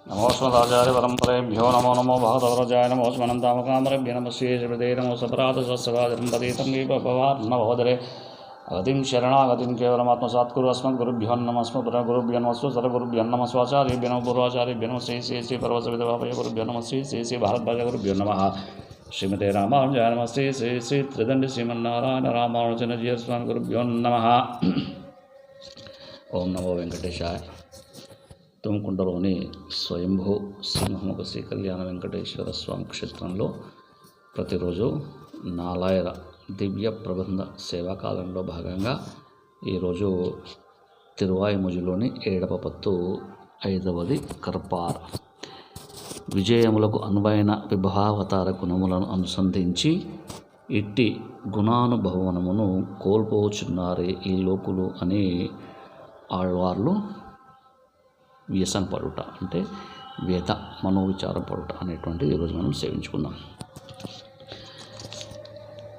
नमोऽस्मदाचार्य परम्परेभ्यो नमो नमो भगवतवरजाय नमोऽस्मनन्तामकामरेभ्य नमः श्रीश्रीपदे नमो सपराधसहस्रवादिनं पतितं अगतिं शरणागतिं केवलमात्मसात्कुरु अस्मद्गुरुभ्यो नमः अस्मद्गुरुभ्यो नमः सर्वगुरुभ्यो नमः स्वाचार्येभ्यो नमः पूर्वाचार्येभ्यो नमः श्री श्री श्री पर्वतविधवाभय गुरुभ्यो नमः श्री श्री श्री भारतभाग्य गुरुभ्यो नमः श्रीमते रामानुजाय नमः श्री श्री श्री त्रिदण्डी श्रीमन्नारायण रामानुजनजीय स्वामी गुरुभ्यो नमः ओम नमो वेंकटेशाय। తుమ్కుంటలోని స్వయంభూ సింహముఖ శ్రీ కళ్యాణ వెంకటేశ్వర స్వామి క్షేత్రంలో ప్రతిరోజు నాలాయర దివ్య ప్రబంధ సేవాకాలంలో భాగంగా ఈరోజు తిరువాయిముజిలోని 7వ పత్తు 5వది కర్పార విజయములకు అనువైన విభావతార గుణములను అనుసంధించి ఇట్టి గుణానుభవనమును కోల్పోచున్నారే ఈ లోకులు అని ఆళ్వార్లు వ్యసన పడుట అంటే వ్యత మనోవిచారం పడుట అనేటువంటిది ఈరోజు మనం సేవించుకుందాం.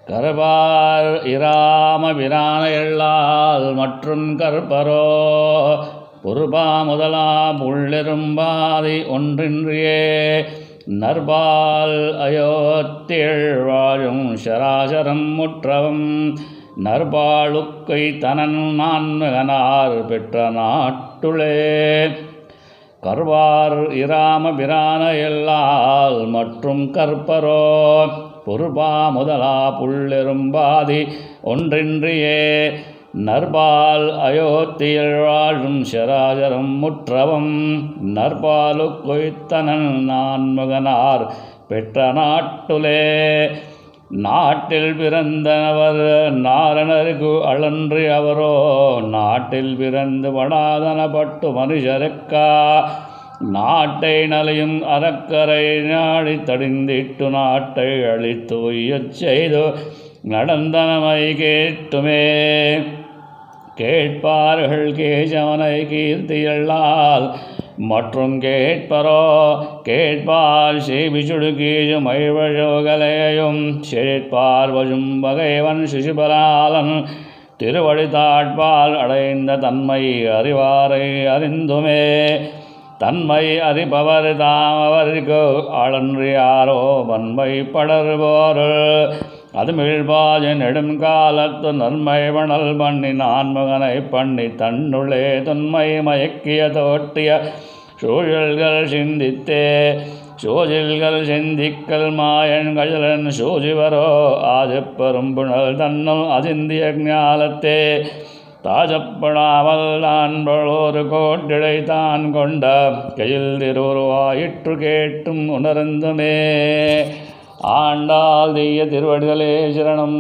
கர்பார் இராம பிரான எள்ளால் மற்றும் கற்பரோ பொறுபா முதலா புள்ளெரும்பாதி ஒன்றின்றியே நர்பால் அயோத்தியள் வாழும் சராசரம் முற்றவும் நர்பாளுக்கை தனன் நான்மகனார் பெற்ற நாட்டுளே கர்வார் இராம பிரான எல்லால் மற்றும் கற்பரோ பொறுபா முதலா புள்ளெரும்பாதி ஒன்றின்றியே நர்பால் அயோத்தியள் வாழும் சராசரம் முற்றவும் நர்பாலுக்கொய்த்தனன் நான்மகனார் பெற்ற நாட்டுலே நாட்டில் பிறந்தவர் நாரணருக்கு அழன்றி அவரோ நாட்டில் பிறந்து படாதன பட்டு மனுஷருக்கா நாட்டை நலையும் அறக்கரை நாடி தடிந்திட்டு நாட்டை அழித்து உய்யச் செய்து நடந்தனமை கேட்டுமே கேட்பார்கள் கேசவனை கீர்த்தியல்லால் மற்றும் கேட்பரோ கேட்பார் சேபிச்சுடு கீழும் ஐவழோகலையும் செழிப்பார் வஜும் பகைவன் சிசுபலாலன் திருவடி தாட்பால் அடைந்த தன்மை அறிவாரை அறிந்துமே தன்மை அறிபவர் தாம் அவருக்கு ஆளன்றியாரோ வன்மை படர்போருள் அதுமிழ்பாஜ நெடுங்காலத்து நன்மை வணல் பண்ணி நான்மகனை பண்ணி தன்னுள்ளே தொன்மை மயக்கிய தோட்டிய சூழல்கள் சிந்தித்தே சோஜில்கள் சிந்திக்கல் மாயன் கஜலன் சோஜிவரோ ஆஜப்பெரும்புணல் தன்னும் அதிந்திய ஞாலத்தே தாஜப்படாமல் தான் ஒரு கோட்டிடை தான் கொண்ட கையில் திருவுருவாயிற்று கேட்டும் உணர்ந்துமே ஆண்டாள் தீய திருவடிகளே சரணம்.